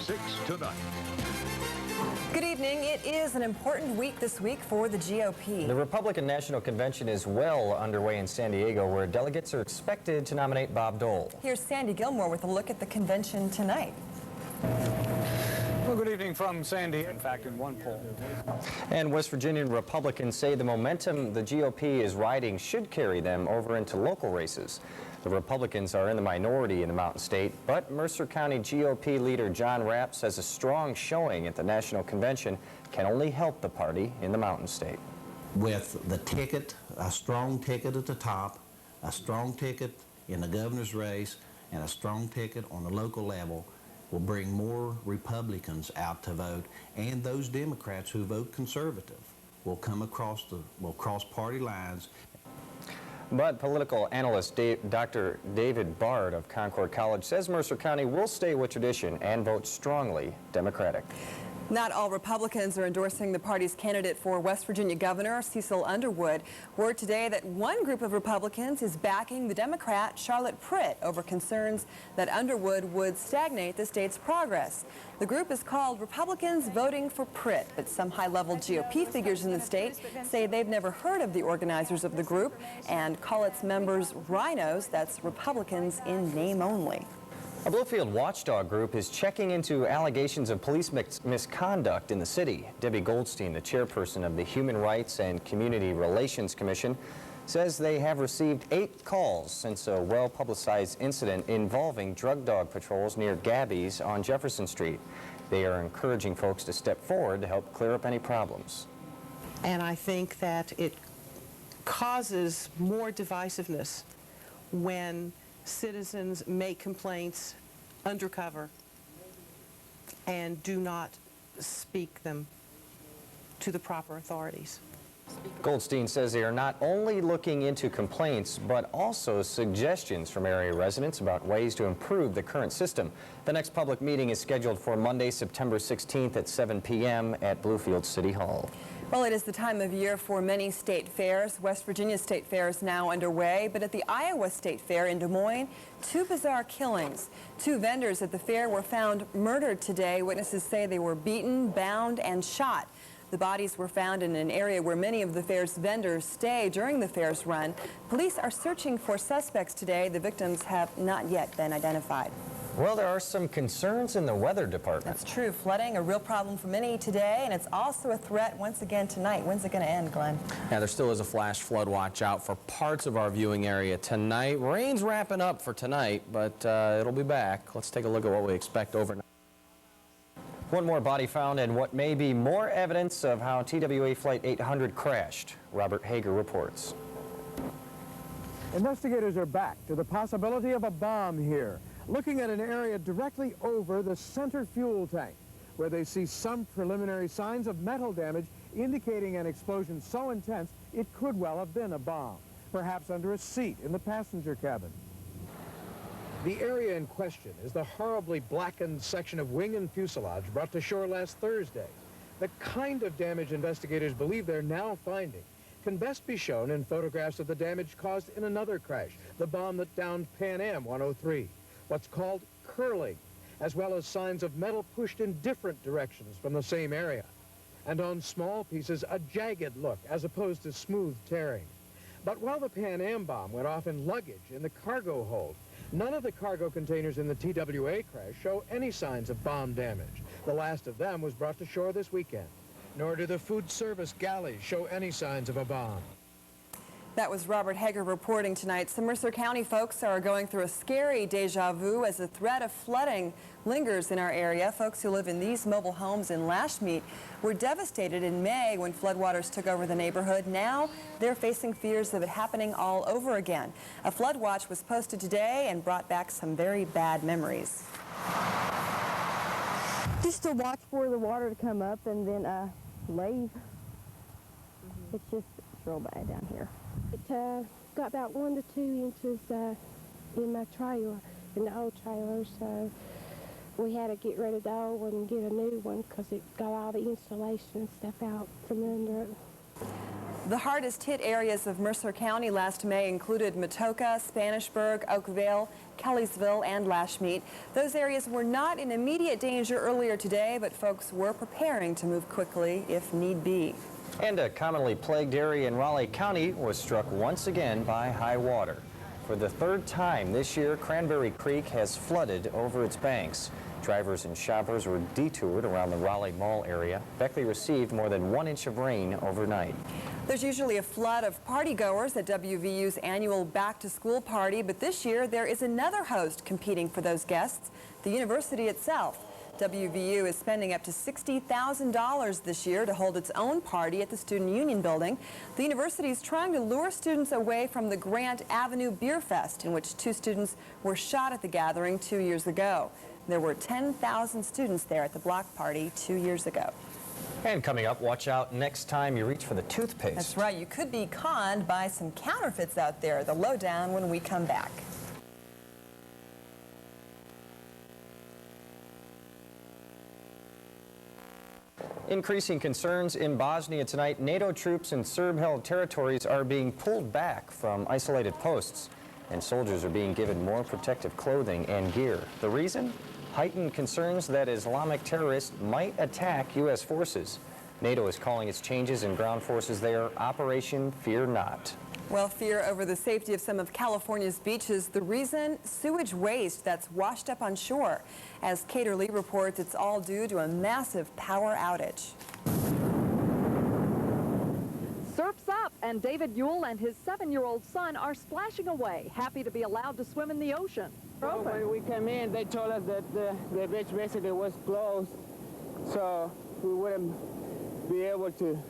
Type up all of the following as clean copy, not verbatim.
6 tonight. Good evening. It is an important week this week for the GOP. The Republican National Convention is well underway in San Diego, where delegates are expected to nominate Bob Dole. Here's Sandy Gilmore with a look at the convention tonight. Well, good evening from Sandy. In fact, in one poll. And West Virginian Republicans say the momentum the GOP is riding should carry them over into local races. The Republicans are in the minority in the Mountain State, but Mercer County GOP leader John Rapp says a strong showing at the National Convention can only help the party in the Mountain State. With the ticket, a strong ticket at the top, a strong ticket in the governor's race, and a strong ticket on the local level, will bring more Republicans out to vote, and those Democrats who vote conservative will cross party lines. But political analyst Dr. David Bard of Concord College says Mercer County will stay with tradition and vote strongly Democratic. Not all Republicans are endorsing the party's candidate for West Virginia Governor, Cecil Underwood. Word today that one group of Republicans is backing the Democrat Charlotte Pritt over concerns that Underwood would stagnate the state's progress. The group is called Republicans Voting for Pritt, but some high-level GOP figures in the state say they've never heard of the organizers of the group and call its members rhinos, that's Republicans in name only. A Bluefield watchdog group is checking into allegations of police misconduct in the city. Debbie Goldstein, the chairperson of the Human Rights and Community Relations Commission, says they have received 8 calls since a well-publicized incident involving drug dog patrols near Gabby's on Jefferson Street. They are encouraging folks to step forward to help clear up any problems. And I think that it causes more divisiveness when citizens make complaints undercover and do not speak them to the proper authorities. Goldstein says they are not only looking into complaints, but also suggestions from area residents about ways to improve the current system. The next public meeting is scheduled for Monday, September 16th at 7 p.m. at Bluefield City Hall. Well, it is the time of year for many state fairs. West Virginia State Fair is now underway, but at the Iowa State Fair in Des Moines, 2 bizarre killings. 2 vendors at the fair were found murdered today. Witnesses say they were beaten, bound, and shot. The bodies were found in an area where many of the fair's vendors stay during the fair's run. Police are searching for suspects today. The victims have not yet been identified. Well, there are some concerns in the weather department. That's true. Flooding, a real problem for many today, and it's also a threat once again tonight. When's it going to end, Glenn? Yeah, there still is a flash flood watch out for parts of our viewing area tonight. Rain's wrapping up for tonight, but it'll be back. Let's take a look at what we expect overnight. One more body found and what may be more evidence of how TWA Flight 800 crashed. Robert Hager reports. Investigators are back to the possibility of a bomb here, looking at an area directly over the center fuel tank, where they see some preliminary signs of metal damage indicating an explosion so intense it could well have been a bomb, perhaps under a seat in the passenger cabin. The area in question is the horribly blackened section of wing and fuselage brought to shore last Thursday. The kind of damage investigators believe they're now finding can best be shown in photographs of the damage caused in another crash, the bomb that downed Pan Am 103, what's called curling, as well as signs of metal pushed in different directions from the same area. And on small pieces, a jagged look as opposed to smooth tearing. But while the Pan Am bomb went off in luggage in the cargo hold, none of the cargo containers in the TWA crash show any signs of bomb damage. The last of them was brought to shore this weekend. Nor do the food service galleys show any signs of a bomb. That was Robert Hager reporting tonight. Some Mercer County folks are going through a scary deja vu as the threat of flooding lingers in our area. Folks who live in these mobile homes in Lashmeet were devastated in May when floodwaters took over the neighborhood. Now they're facing fears of it happening all over again. A flood watch was posted today and brought back some very bad memories. Just to watch for the water to come up and then leave. It's real bad down here. It got about 1 to 2 inches in my trailer, in the old trailer, so we had to get rid of the old one and get a new one because it got all the insulation and stuff out from under it. The hardest hit areas of Mercer County last May included Matoka, Spanishburg, Oakville, Kellysville and Lashmeet. Those areas were not in immediate danger earlier today, but folks were preparing to move quickly if need be. And a commonly plagued area in Raleigh County was struck once again by high water. For the third time this year, Cranberry Creek has flooded over its banks. Drivers and shoppers were detoured around the Raleigh Mall area. Beckley received more than 1 inch of rain overnight. There's usually a flood of partygoers at WVU's annual back-to-school party, but this year there is another host competing for those guests, the university itself. WVU is spending up to $60,000 this year to hold its own party at the Student Union building. The university is trying to lure students away from the Grant Avenue Beer Fest, in which 2 students were shot at the gathering 2 years ago. There were 10,000 students there at the block party 2 years ago. And coming up, watch out next time you reach for the toothpaste. That's right. You could be conned by some counterfeits out there. The lowdown when we come back. Increasing concerns in Bosnia tonight. NATO troops in Serb-held territories are being pulled back from isolated posts, and soldiers are being given more protective clothing and gear. The reason? Heightened concerns that Islamic terrorists might attack U.S. forces. NATO is calling its changes in ground forces there Operation Fear Not. Well, fear over the safety of some of California's beaches. The reason? Sewage waste that's washed up on shore. As Caterly reports, it's all due to a massive power outage. Surf's up, and David Yule and his 7-year-old son are splashing away, happy to be allowed to swim in the ocean. Well, when we came in, they told us that the beach basically was closed, so we wouldn't be able to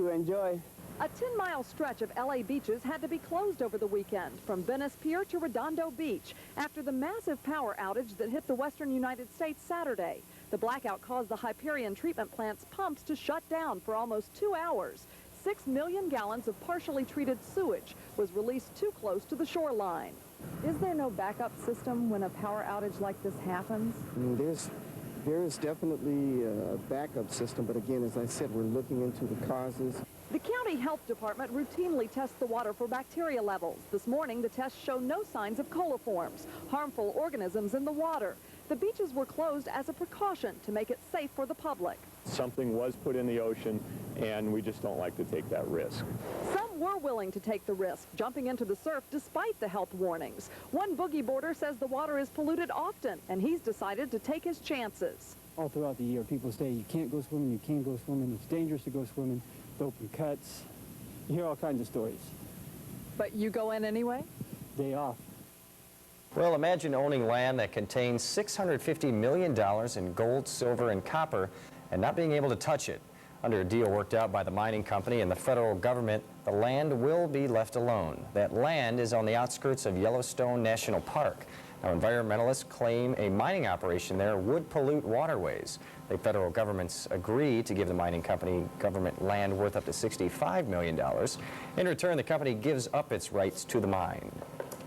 enjoy. A 10-mile stretch of LA beaches had to be closed over the weekend, from Venice Pier to Redondo Beach, after the massive power outage that hit the western United States Saturday. The blackout caused the Hyperion treatment plant's pumps to shut down for almost 2 hours. 6 million gallons of partially treated sewage was released too close to the shoreline. Is there no backup system when a power outage like this happens? There is definitely a backup system, but again, as I said, we're looking into the causes. The county health department routinely tests the water for bacteria levels. This morning, the tests show no signs of coliforms, harmful organisms in the water. The beaches were closed as a precaution to make it safe for the public. Something was put in the ocean, and we just don't like to take that risk. Some were willing to take the risk, jumping into the surf despite the health warnings. One boogie boarder says the water is polluted often, and he's decided to take his chances. All throughout the year, people say you can't go swimming, you can't go swimming, it's dangerous to go swimming, with open cuts. You hear all kinds of stories. But you go in anyway? Day off. Well, imagine owning land that contains $650 million in gold, silver, and copper and not being able to touch it. Under a deal worked out by the mining company and the federal government, the land will be left alone. That land is on the outskirts of Yellowstone National Park. Now, environmentalists claim a mining operation there would pollute waterways. The federal government's agreed to give the mining company government land worth up to $65 million. In return, the company gives up its rights to the mine.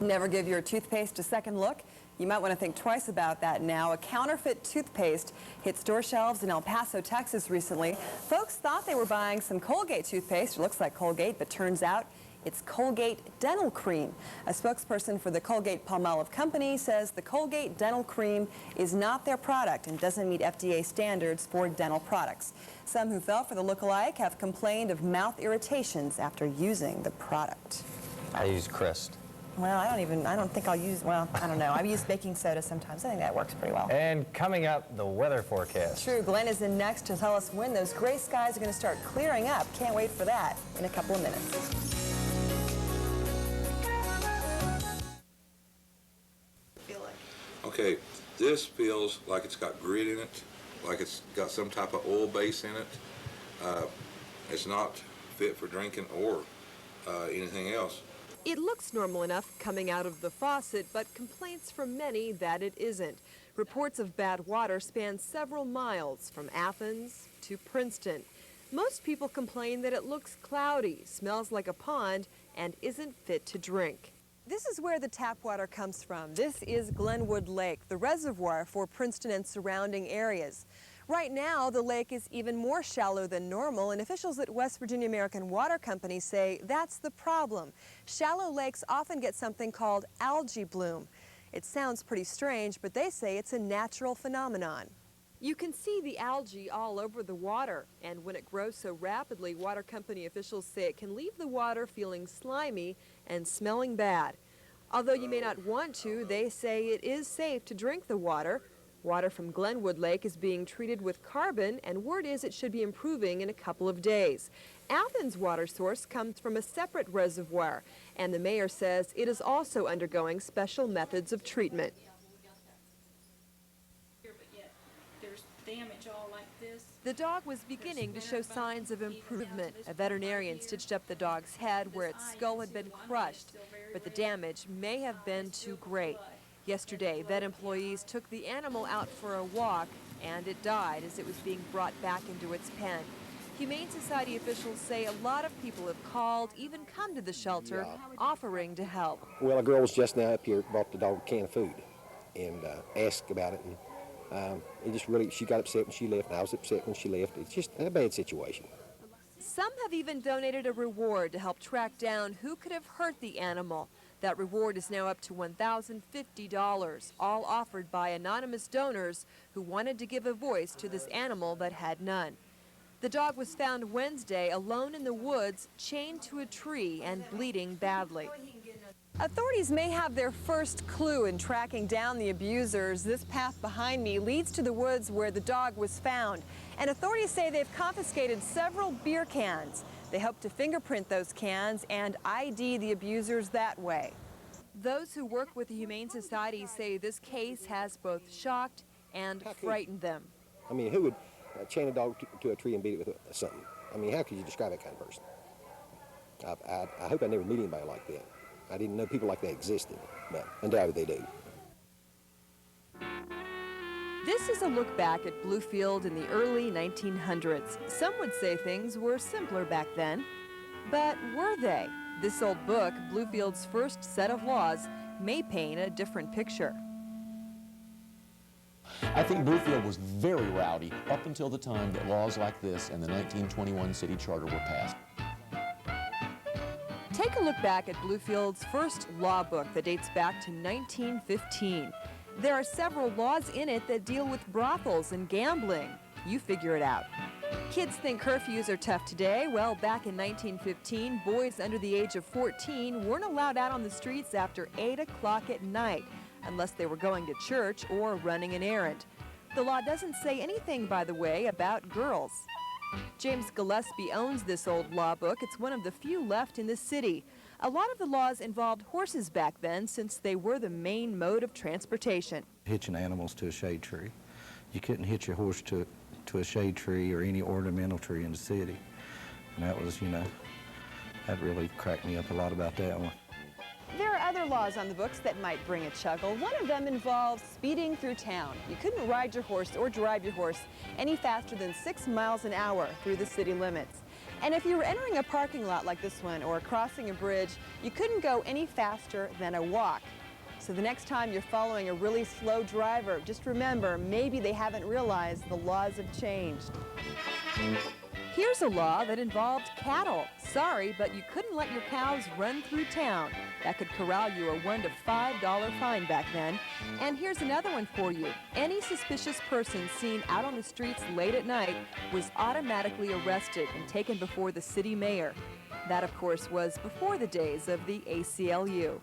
Never give your toothpaste a second look. You might want to think twice about that now. A counterfeit toothpaste hit store shelves in El Paso, Texas recently. Folks thought they were buying some Colgate toothpaste. It looks like Colgate, but turns out it's Colgate Dental Cream. A spokesperson for the Colgate-Palmolive company says the Colgate Dental Cream is not their product and doesn't meet FDA standards for dental products. Some who fell for the look-alike have complained of mouth irritations after using the product. I use Crest. Well, I don't think I'll use, well, I don't know. I use baking soda sometimes. I think that works pretty well. And coming up, the weather forecast. True. Glenn is in next to tell us when those gray skies are going to start clearing up. Can't wait for that in a couple of minutes. Okay, this feels like it's got grit in it, like it's got some type of oil base in it. It's not fit for drinking or anything else. It looks normal enough coming out of the faucet, but complaints from many that it isn't. Reports of bad water span several miles from Athens to Princeton. Most people complain that it looks cloudy, smells like a pond, and isn't fit to drink. This is where the tap water comes from. This is Glenwood Lake, the reservoir for Princeton and surrounding areas. Right now, the lake is even more shallow than normal, and officials at West Virginia American Water Company say that's the problem. Shallow lakes often get something called algae bloom. It sounds pretty strange, but they say it's a natural phenomenon. You can see the algae all over the water, and when it grows so rapidly, water company officials say it can leave the water feeling slimy and smelling bad. Although you may not want to, they say it is safe to drink the water. Water from Glenwood Lake is being treated with carbon, and word is it should be improving in a couple of days. Athens' water source comes from a separate reservoir, and the mayor says it is also undergoing special methods of treatment. Damage all like this. The dog was beginning to show signs of improvement. A veterinarian stitched up the dog's head where its skull had been crushed, but the damage may have been too great. Yesterday, vet employees took the animal out for a walk, and it died as it was being brought back into its pen. Humane Society officials say a lot of people have called, even come to the shelter, offering to help. Well, a girl was just now up here, brought the dog a can of food, and asked about it. And it just really, she got upset when she left, and I was upset when she left. It's just a bad situation. Some have even donated a reward to help track down who could have hurt the animal. That reward is now up to $1,050, all offered by anonymous donors who wanted to give a voice to this animal that had none. The dog was found Wednesday alone in the woods, chained to a tree and bleeding badly. Authorities may have their first clue in tracking down the abusers. This path behind me leads to the woods where the dog was found. And authorities say they've confiscated several beer cans. They hope to fingerprint those cans and ID the abusers that way. Those who work with the Humane Society say this case has both shocked and frightened them. I mean, who would chain a dog to a tree and beat it with something? I mean, how could you describe that kind of person? I hope I never meet anybody like that. I didn't know people like that existed, but undoubtedly they do. This is a look back at Bluefield in the early 1900s. Some would say things were simpler back then, but were they? This old book, Bluefield's first set of laws, may paint a different picture. I think Bluefield was very rowdy up until the time that laws like this and the 1921 city charter were passed. Take a look back at Bluefield's first law book that dates back to 1915. There are several laws in it that deal with brothels and gambling. You figure it out. Kids think curfews are tough today. Well, back in 1915, boys under the age of 14 weren't allowed out on the streets after 8 o'clock at night, unless they were going to church or running an errand. The law doesn't say anything, by the way, about girls. James Gillespie owns this old law book. It's one of the few left in the city. A lot of the laws involved horses back then, since they were the main mode of transportation. Hitching animals to a shade tree. You couldn't hitch your horse to a shade tree or any ornamental tree in the city. And that was, that really cracked me up a lot about that one. There are other laws on the books that might bring a chuckle. One of them involves speeding through town. You couldn't ride your horse or drive your horse any faster than 6 miles an hour through the city limits. And if you were entering a parking lot like this one or crossing a bridge, you couldn't go any faster than a walk. So the next time you're following a really slow driver, just remember, maybe they haven't realized the laws have changed. Here's a law that involved cattle. Sorry, but you couldn't let your cows run through town. That could corral you a $1 to $5 fine back then. And here's another one for you. Any suspicious person seen out on the streets late at night was automatically arrested and taken before the city mayor. That, of course, was before the days of the ACLU.